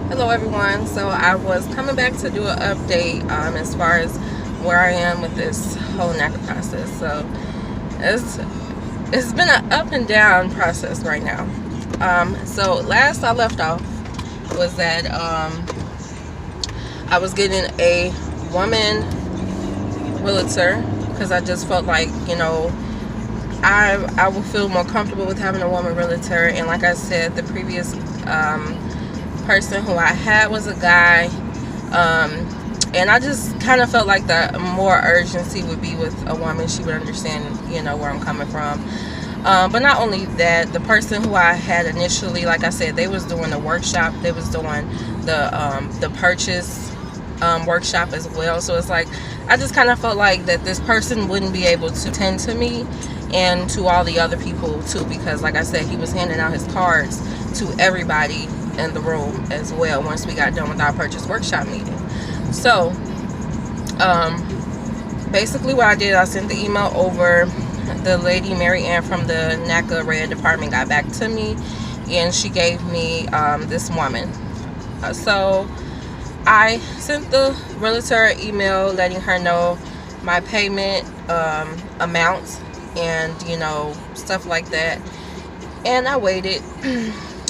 Hello everyone. So I was coming back to do an update as far as where I am with this whole Naca process. So it's it's been an up and down process right now. So last I left off was that I was getting a woman realtor because I just felt like, I would feel more comfortable with having a woman realtor. And like I said, the previous person who I had was a guy, and I just kind of felt like the more urgency would be with a woman. She would understand, where I'm coming from. But not only that, the person who I had initially, like I said, they was doing the workshop. They was doing the purchase workshop as well. So it's like I just kind of felt like that this person wouldn't be able to tend to me and to all the other people too, because like I said, he was handing out his cards to everybody in the room as well once we got done with our purchase workshop meeting. So basically what I did, I sent the email over. The lady Mary Ann from the Naca Red department got back to me, and she gave me this woman. So I sent the realtor email letting her know my payment amounts and stuff like that. And I waited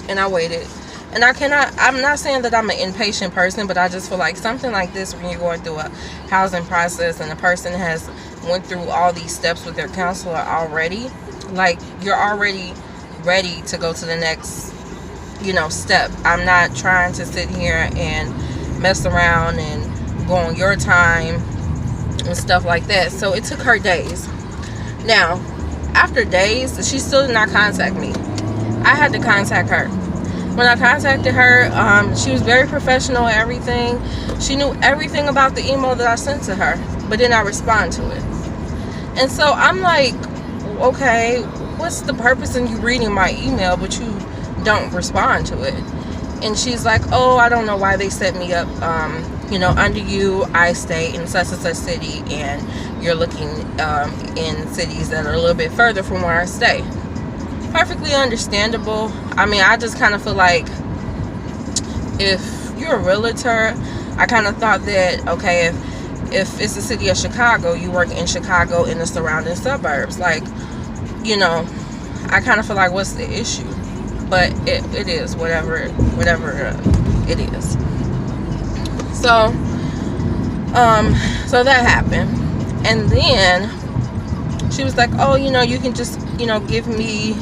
and I waited. And I'm not saying that I'm an impatient person, but I just feel like something like this, when you're going through a housing process and a person has went through all these steps with their counselor already, like you're already ready to go to the next, step. I'm not trying to sit here and mess around and go on your time and stuff like that. So it took her days. Now, after days, she still did not contact me. I had to contact her. When I contacted her, she was very professional and everything. She knew everything about the email that I sent to her, but did not respond to it. And so I'm like, okay, what's the purpose in you reading my email, but you don't respond to it? And she's like, oh, I don't know why they set me up. Under you, I stay in such and such city, and you're looking in cities that are a little bit further from where I stay. Perfectly understandable. I mean, I just kind of feel like if you're a realtor, I kind of thought that, okay, if it's the city of Chicago, you work in Chicago in the surrounding suburbs. Like, I kind of feel like, what's the issue? But it is whatever it is. So that happened. And then she was like, oh, you can just, give me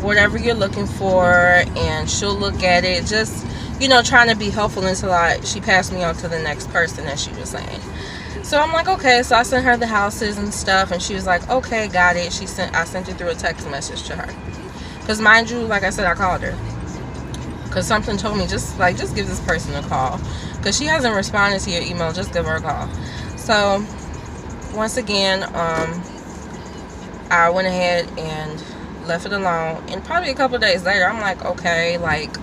whatever you're looking for, and she'll look at it, just trying to be helpful until she passed me on to the next person, as she was saying. So I'm like, okay. So I sent her the houses and stuff, and she was like, okay, got it. I sent it through a text message to her, because mind you, like I said, I called her because something told me just give this person a call, because she hasn't responded to your email. Just give her a call. So once again, I went ahead and left it alone. And probably a couple of days later, I'm like, okay, like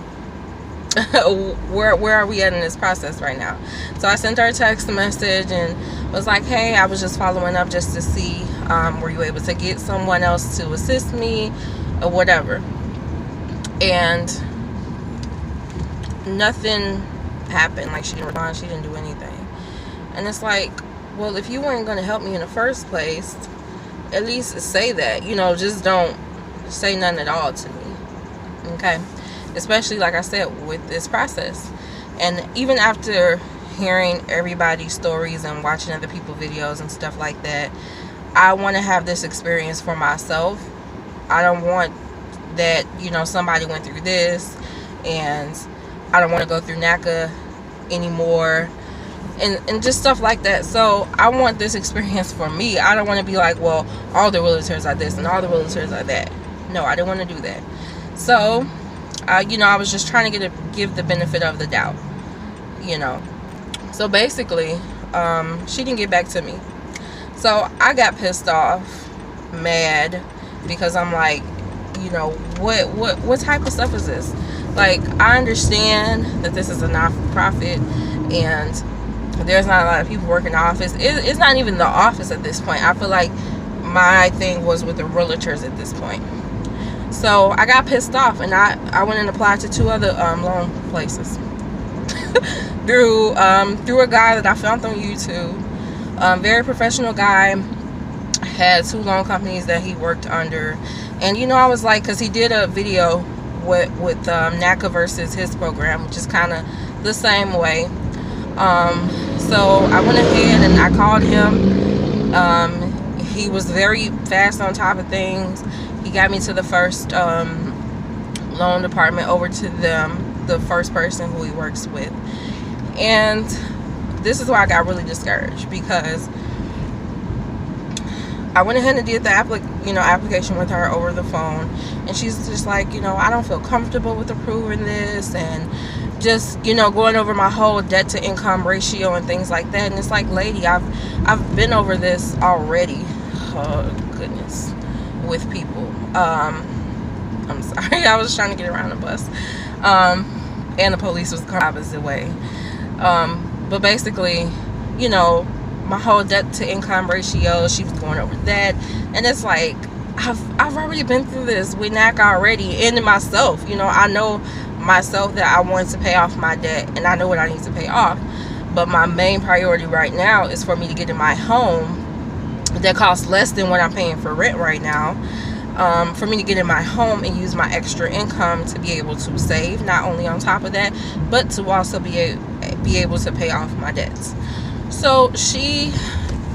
where are we at in this process right now? So I sent her a text message and was like, hey, I was just following up just to see were you able to get someone else to assist me or whatever. And nothing happened. Like, she didn't respond, she didn't do anything. And it's like, well, if you weren't going to help me in the first place, at least say that. Just don't say nothing at all to me, okay? Especially, like I said, with this process. And even after hearing everybody's stories and watching other people's videos and stuff like that, I want to have this experience for myself. I don't want that, somebody went through this, and I don't want to go through Naca anymore, and just stuff like that. So I want this experience for me. I don't want to be like, well, all the realtors are this and all the realtors are that. No, I didn't want to do that. So I was just trying to give the benefit of the doubt, So basically, she didn't get back to me. So I got pissed off, mad, because I'm like, what type of stuff is this? Like, I understand that this is a not-for-profit, and there's not a lot of people working in the office. It's not even the office at this point. I feel like my thing was with the realtors at this point. So I got pissed off, and I went and applied to 2 other loan places. through a guy that I found on YouTube. Very professional guy, had 2 loan companies that he worked under. And I was like, because he did a video with Naca versus his program, which is kind of the same way. So I went ahead and I called him. He was very fast on top of things. He got me to the first loan department, over to them, the first person who he works with. And this is why I got really discouraged, because I went ahead and did the application with her over the phone, and she's just like, I don't feel comfortable with approving this, and just going over my whole debt to income ratio and things like that. And it's like, lady, I've been over this already. Oh goodness, with people. I'm sorry, I was trying to get around the bus, and the police was coming the opposite way. But basically, my whole debt to income ratio, she was going over that, and it's like, I've already been through this with Naca already, and myself. I know myself that I want to pay off my debt, and I know what I need to pay off. But my main priority right now is for me to get in my home that costs less than what I'm paying for rent right now. For me to get in my home and use my extra income to be able to save, not only on top of that, but to also be able to pay off my debts. So she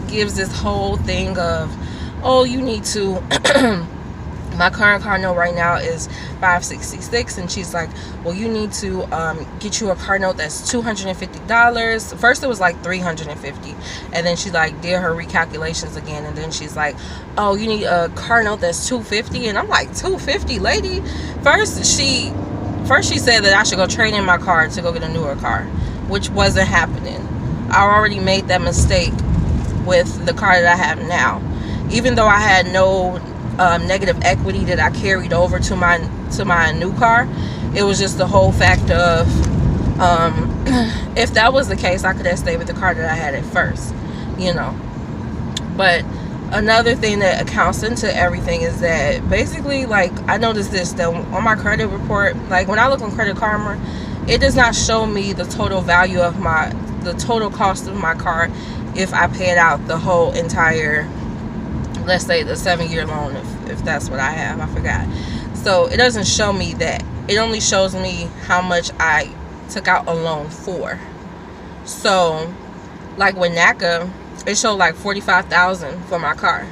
gives this whole thing of, oh, you need to my current car note right now is $566, and she's like, well, you need to get you a car note that's $250. First it was like $350, and then she like did her recalculations again, and then she's like, oh, you need a car note that's $250. And I'm like, $250, lady? First she said that I should go trade in my car to go get a newer car, which wasn't happening. I already made that mistake with the car that I have now. Even though I had no negative equity that I carried over to my new car, it was just the whole fact of if that was the case, I could have stayed with the car that I had at first, But another thing that accounts into everything is that basically, like, I noticed this, that on my credit report, like when I look on Credit Karma, it does not show me the total value of the total cost of my car if I paid out the whole entire, let's say, the 7-year loan, if that's what I have. I forgot. So it doesn't show me that. It only shows me how much I took out a loan for. So like with Naca, it showed like $45,000 for my car,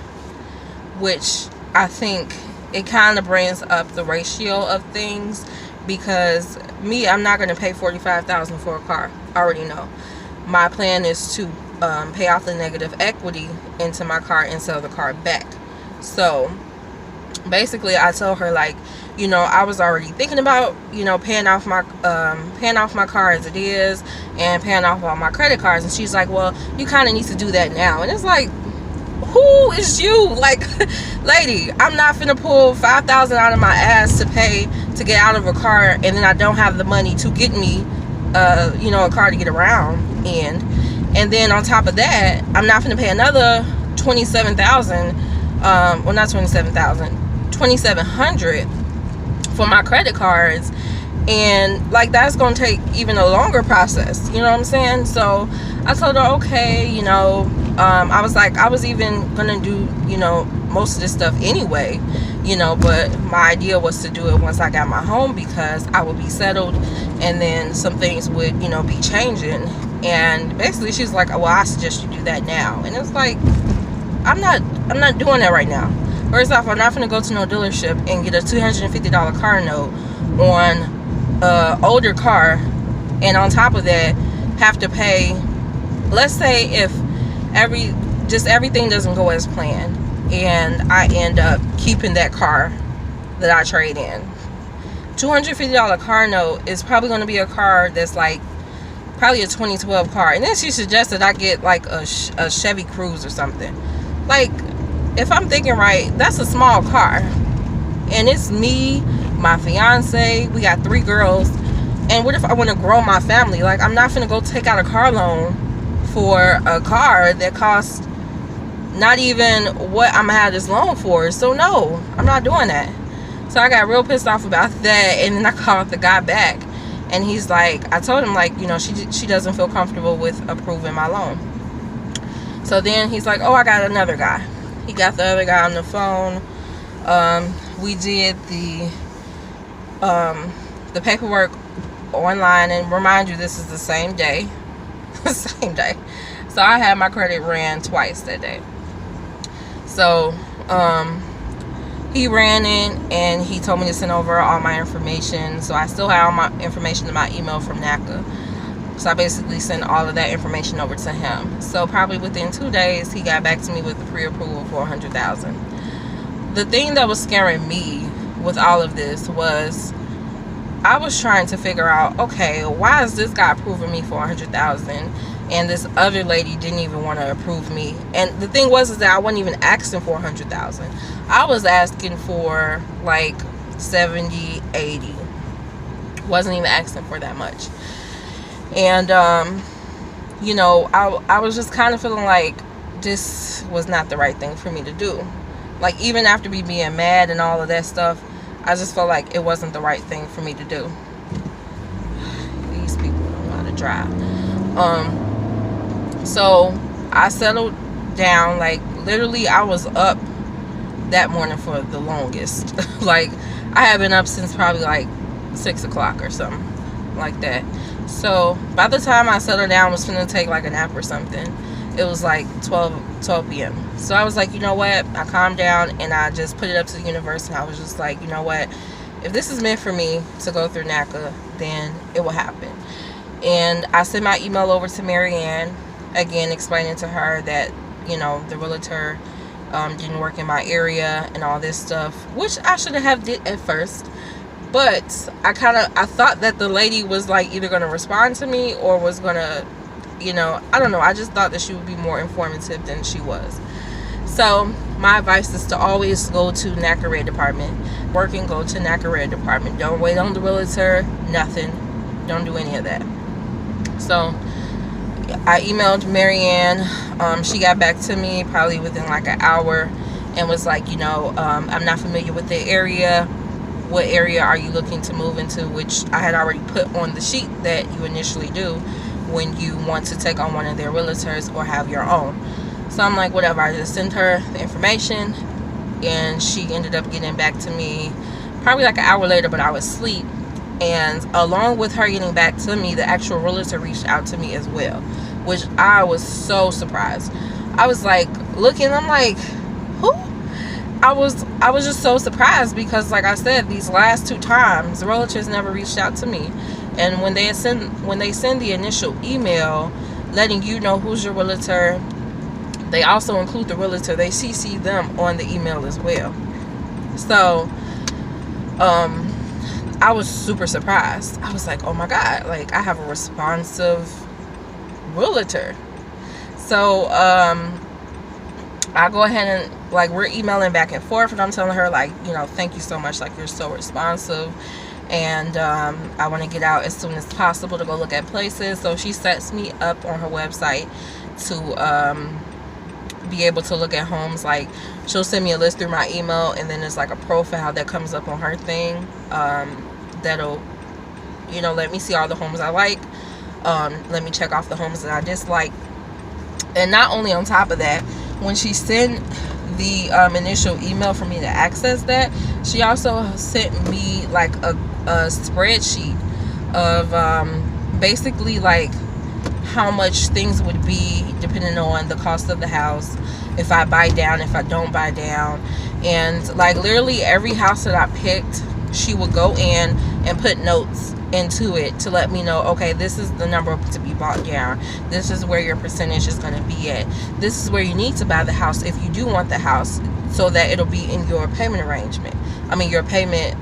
which I think it kind of brings up the ratio of things, because I'm not going to pay $45,000 for a car. I already know. My plan is to pay off the negative equity into my car and sell the car back. So basically I told her, like, I was already thinking about, paying off my car as it is, and paying off all my credit cards. And she's like, well, you kind of need to do that now. And it's like, who is you? Like, lady, I'm not finna pull $5,000 out of my ass to pay to get out of a car, and then I don't have the money to get me a car to get around in. And then on top of that, I'm not finna pay another $27,000, well, not $27,000, $2,700 for my credit cards. And like, that's gonna take even a longer process, you know what I'm saying? So I told her, okay, I was like, I was even gonna do most of this stuff anyway, but my idea was to do it once I got my home, because I would be settled, and then some things would be changing. And basically she's like, well, I suggest you do that now. And it's like, I'm not doing that right now. First off, I'm not gonna go to no dealership and get a $250 car note on older car, and on top of that have to pay, let's say if everything doesn't go as planned, and I end up keeping that car that I trade in. $250 car note is probably going to be a car that's like probably a 2012 car. And then she suggested I get like a Chevy Cruze or something. Like, if I'm thinking right, that's a small car, and it's me, my fiance, we got 3 girls. And what if I want to grow my family? Like, I'm not gonna go take out a car loan for a car that costs not even what I'm gonna have this loan for. So no, I'm not doing that. So I got real pissed off about that, and then I called the guy back, And he's like, I told him, like, you know, she doesn't feel comfortable with approving my loan. So then he's like, oh, I got another guy. He got the other guy on the phone. We did the paperwork online, and remind you, this is the same day. Same day. So I had my credit ran twice that day. So he ran it, and he told me to send over all my information. So I still have all my information in my email from Naca. So I basically sent all of that information over to him. So probably within 2 days, he got back to me with the pre-approval for $100,000. The thing that was scaring me with all of this was, I was trying to figure out, okay, why is this guy approving me for $100,000 and this other lady didn't even want to approve me? And the thing was is that I wasn't even asking for $100,000. I was asking for like 70, 80. Wasn't even asking for that much. And you know, I was just kind of feeling like this was not the right thing for me to do. Like, even after me being mad and all of that stuff, I just felt like it wasn't the right thing for me to do. These people don't know how to drive. So I settled down. Like, literally, I was up that morning for the longest. Like, I had been up since probably like 6 o'clock or something like that. So by the time I settled down, I was finna take like a nap or something. It was like 12 p.m. So I was like, you know what? I calmed down and I just put it up to the universe, and I was just like, you know what? If this is meant for me to go through Naca, then it will happen. And I sent my email over to Marianne, again, explaining to her that, you know, the realtor didn't work in my area and all this stuff, which I should have did at first. But I thought that the lady was like either going to respond to me or was going to, you know, I don't know. I just thought that she would be more informative than she was. So my advice is to always go to Naca Red Department. Go to Naca Red Department. Don't wait on the realtor. Nothing. Don't do any of that. So I emailed Marianne. She got back to me probably within like an hour and was like, you know, I'm not familiar with the area. What area are you looking to move into? Which I had already put on the sheet that you initially do when you want to take on one of their realtors or have your own. So I'm like, whatever. I just sent her the information, and she ended up getting back to me probably like an hour later, but I was asleep. And along with her getting back to me, the actual realtor reached out to me as well, which I was so surprised. I was like looking, I'm like, who? I was just so surprised because, like I said, these last 2 times the realtors never reached out to me. And when they send the initial email letting you know who's your realtor, they also include the realtor. They CC them on the email as well. So I was super surprised. I was like, oh my God, like, I have a responsive realtor. So I go ahead and, like, we're emailing back and forth, and I'm telling her, like, you know, thank you so much, like, you're so responsive, and I want to get out as soon as possible to go look at places. So she sets me up on her website to be able to look at homes. Like, she'll send me a list through my email, and then there's like a profile that comes up on her thing that'll, you know, let me see all the homes I like, let me check off the homes that I dislike. And not only on top of that, when she sent the initial email for me to access that, she also sent me like a spreadsheet of basically like how much things would be depending on the cost of the house, if I buy down, if I don't buy down. And like literally every house that I picked, she would go in and put notes into it to let me know, okay, this is the number to be bought down, this is where your percentage is going to be at, this is where you need to buy the house if you do want the house, so that it'll be in your payment arrangement, I mean your payment,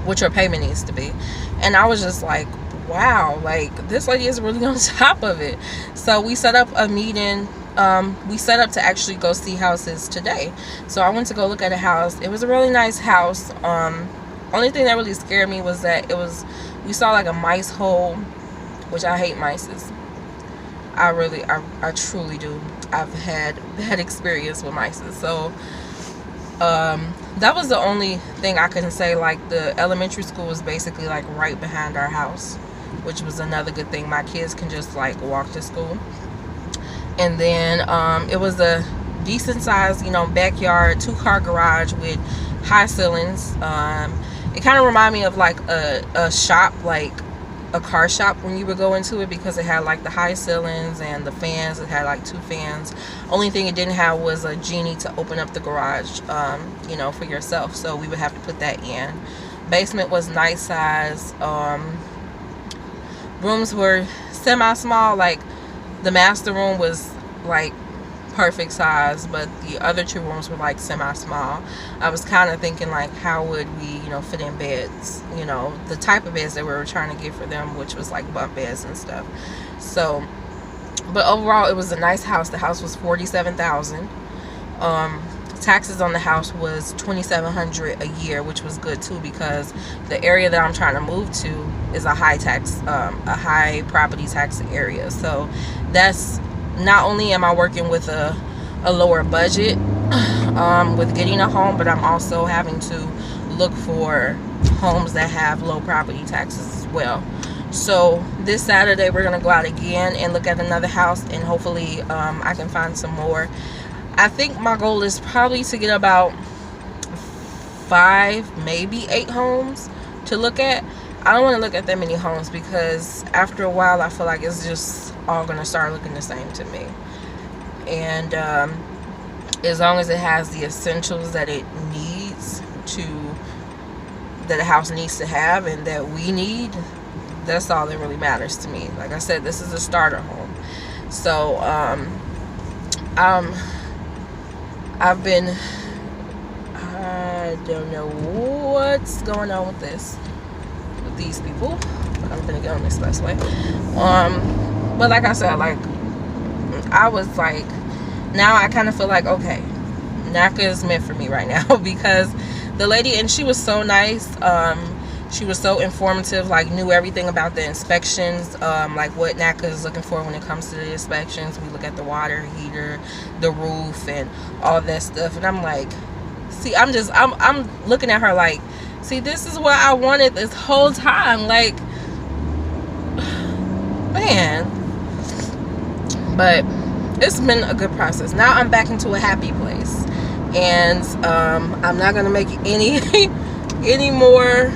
what your payment needs to be. And I was just like, wow, like this lady is really on top of it. So we set up a meeting. We set up to actually go see houses today. So I went to go look at a house. It was a really nice house. Only thing that really scared me was that we saw like a mice hole, which I hate mices. I truly do. I've had bad experience with mices. So that was the only thing I can say. Like, the elementary school was basically like right behind our house, which was another good thing. My kids can just like walk to school. And then it was a decent size, backyard, 2-car garage with high ceilings. It kind of reminded me of like a shop, like a car shop when you would go into it, because it had like the high ceilings and the fans. It had like 2 fans. Only thing it didn't have was a genie to open up the garage, for yourself. So we would have to put that in. Basement was nice size. Rooms were semi-small. Like, the master room was like perfect size, but the other 2 rooms were like semi-small. I was kind of thinking like, how would we fit in beds, the type of beds that we were trying to get for them, which was like bunk beds and stuff. So, but overall it was a nice house. The house was $47,000. Taxes on the house was $2,700 a year, which was good too, because the area that I'm trying to move to is a high property tax area. So that's, not only am I working with a lower budget with getting a home, but I'm also having to look for homes that have low property taxes as well. So this Saturday we're gonna go out again and look at another house, and hopefully I can find some more. I think my goal is probably to get about 5, maybe 8 homes to look at. I don't want to look at that many homes, because after a while I feel like it's just all going to start looking the same to me. And as long as it has the essentials that it needs to, that a house needs to have and that we need, that's all that really matters to me. Like I said, this is a starter home. So I've been, I don't know what's going on with these people, but I'm gonna get on the expressway. But like I said, like, I was like, now I kind of feel like, okay, Naca is meant for me right now, because the lady, and she was so nice. She was so informative, like knew everything about the inspections, like what Naca is looking for when it comes to the inspections. We look at the water heater, the roof, and all that stuff. And I'm like, see, I'm looking at her like, see, this is what I wanted this whole time. Like, man. But it's been a good process. Now I'm back into a happy place, and I'm not gonna make any more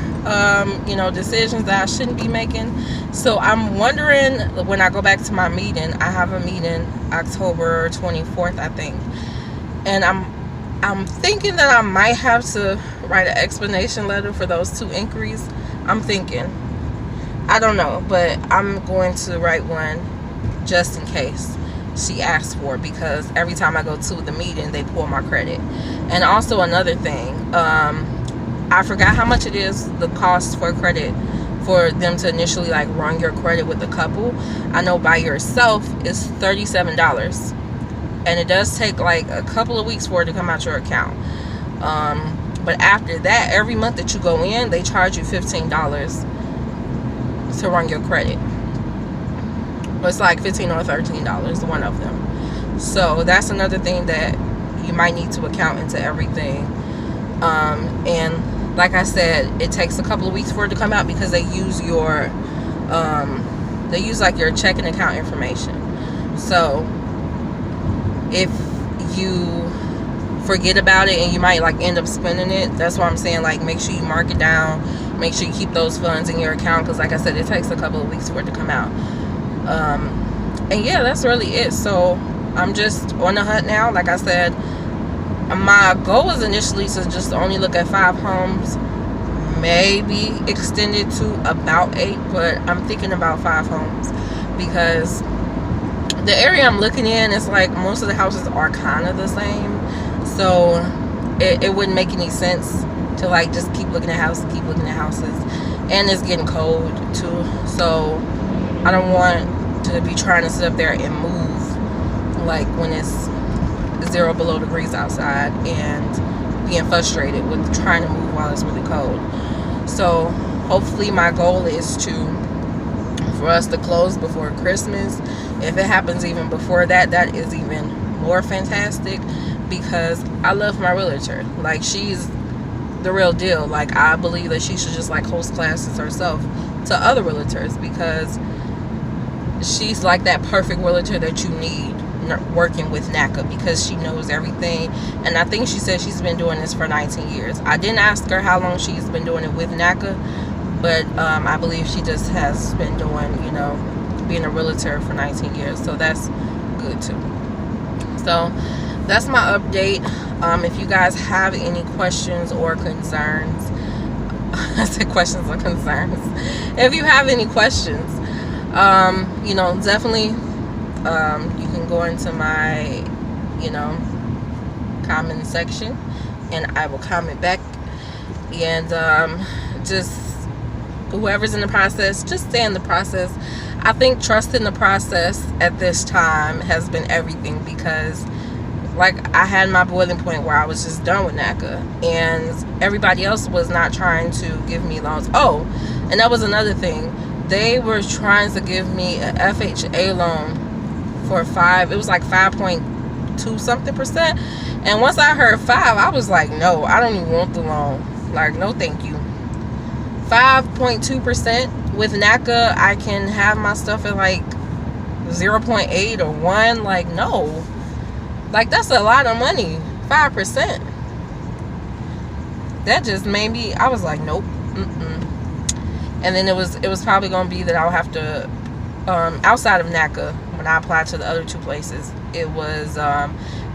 decisions that I shouldn't be making. So I'm wondering, when I go back to my meeting, I have a meeting October 24th, I think, and I'm thinking that I might have to write an explanation letter for those 2 inquiries. I'm thinking, I don't know, but I'm going to write one just in case she asks for it, because every time I go to the meeting they pull my credit. And also another thing, I forgot how much it is, the cost for credit, for them to initially like run your credit with a couple. I know by yourself is $37, and it does take like a couple of weeks for it to come out your account. But after that, every month that you go in, they charge you $15 to run your credit. It's like $15 or $13, one of them. So that's another thing that you might need to account into everything. And like I said, it takes a couple of weeks for it to come out, because they use your like your checking account information. So if you forget about it, and you might like end up spending it, that's why I'm saying, like, make sure you mark it down, make sure you keep those funds in your account, because like I said, it takes a couple of weeks for it to come out. And yeah, that's really it. So I'm just on the hunt now. Like I said, my goal was initially to just only look at 5 homes, maybe extend it to about 8, but I'm thinking about 5 homes, because the area I'm looking in is like most of the houses are kind of the same. So it wouldn't make any sense to like just keep looking at houses, and it's getting cold too. So I don't want to be trying to sit up there and move like when it's 0 below degrees outside, and being frustrated with trying to move while it's really cold. So hopefully my goal is for us to close before Christmas. If it happens even before that, that is even more fantastic, because I love my realtor. Like, she's the real deal. Like, I believe that she should just like host classes herself to other realtors, because she's like that perfect realtor that you need working with Naca, because she knows everything. And I think she said she's been doing this for 19 years. I didn't ask her how long she's been doing it with Naca, but I believe she just has been doing, you know, being a realtor for 19 years. So that's good too. So that's my update. If you guys have any questions or concerns, I said questions or concerns. If you have any questions, you know, definitely, you can go into my, you know, comment section, and I will comment back. And just whoever's in the process, just stay in the process. I think trusting the process at this time has been everything, because like, I had my boiling point where I was just done with Naca, and everybody else was not trying to give me loans. Oh, and that was another thing. They were trying to give me a FHA loan for it was like 5.2 something percent. And once I heard 5, I was like, no, I don't even want the loan. Like, no thank you. 5.2% with Naca, I can have my stuff at like 0.8 or 1. Like, no. Like, that's a lot of money. 5%. That just made me, I was like, nope. And then it was probably going to be that I'll have to, outside of Naca, when I applied to the other 2 places, it was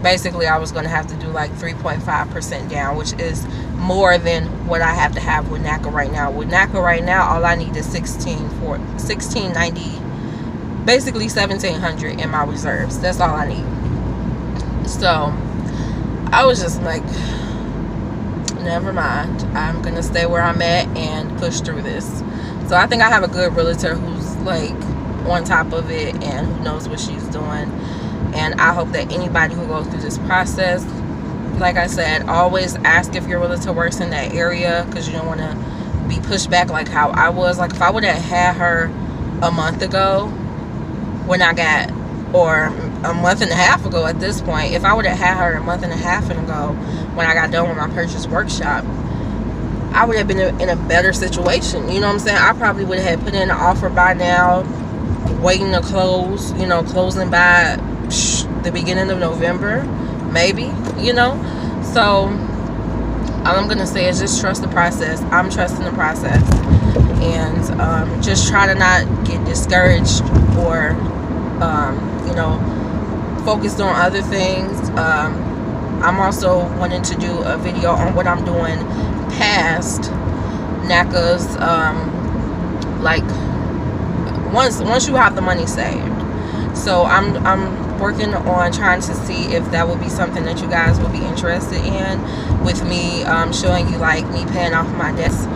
basically I was going to have to do like 3.5% down, which is more than what I have to have with Naca right now. With Naca right now, all I need is 1690, basically 1700 in my reserves. That's all I need. So I was just like, never mind, I'm gonna stay where I'm at and push through this. So I think I have a good realtor who's like on top of it and who knows what she's doing. And I hope that anybody who goes through this process, like I said, always ask if your realtor works in that area, because you don't want to be pushed back like how I was. Like, if I would have had her a month ago when I got, or a month and a half ago at this point, if I would have had her a month and a half ago when I got done with my purchase workshop, I would have been in a better situation. You know what I'm saying? I probably would have put in an offer by now, waiting to close, you know, closing by the beginning of November, maybe, you know. So all I'm gonna say is just trust the process. I'm trusting the process, and just try to not get discouraged or you know, focused on other things. I'm also wanting to do a video on what I'm doing past Naca's, like once you have the money saved. So I'm working on trying to see if that would be something that you guys would be interested in, with me showing you like me paying off my debts.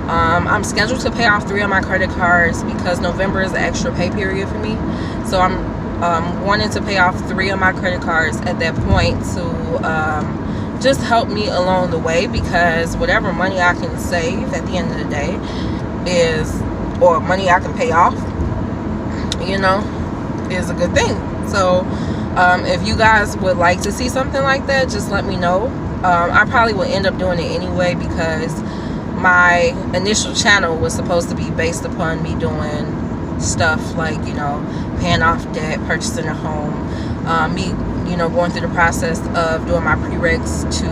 I'm scheduled to pay off 3 of my credit cards because November is an extra pay period for me. So I'm wanting to pay off 3 of my credit cards at that point to just help me along the way, because whatever money I can save at the end of the day is, or money I can pay off, you know, is a good thing. So if you guys would like to see something like that, just let me know. I probably will end up doing it anyway, because my initial channel was supposed to be based upon me doing stuff like, you know, paying off debt, purchasing a home, me, you know, going through the process of doing my prereqs to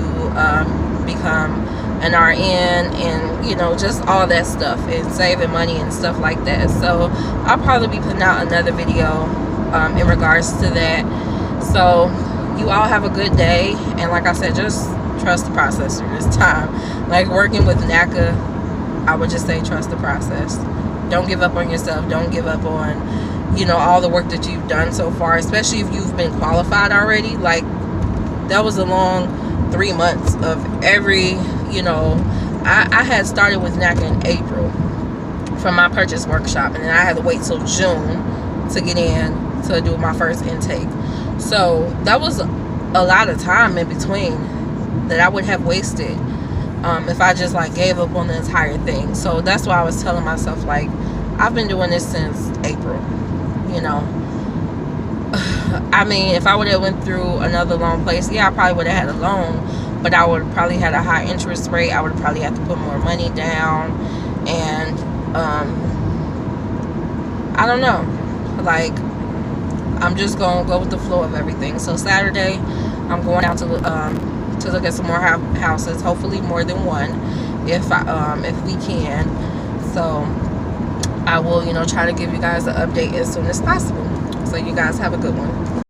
become an RN, and, you know, just all that stuff, and saving money and stuff like that. So I'll probably be putting out another video in regards to that. So you all have a good day, and like I said, just trust the process through this time. Like working with Naca, I would just say trust the process. Don't give up on yourself. Don't give up on, you know, all the work that you've done so far, especially if you've been qualified already. Like, that was a long 3 months of every, you know, I had started with Naca in April from my purchase workshop, and then I had to wait till June to get in to do my first intake. So that was a lot of time in between that I would have wasted if I just like gave up on the entire thing. So that's why I was telling myself, like, I've been doing this since April, you know. I mean, if I would have went through another loan place, yeah, I probably would have had a loan, but I would probably had a high interest rate. I would probably have to put more money down, and I don't know, like, I'm just gonna go with the flow of everything. So Saturday, I'm going out to look at some more houses, hopefully more than one, if we can. So I will, try to give you guys an update as soon as possible. So you guys have a good one.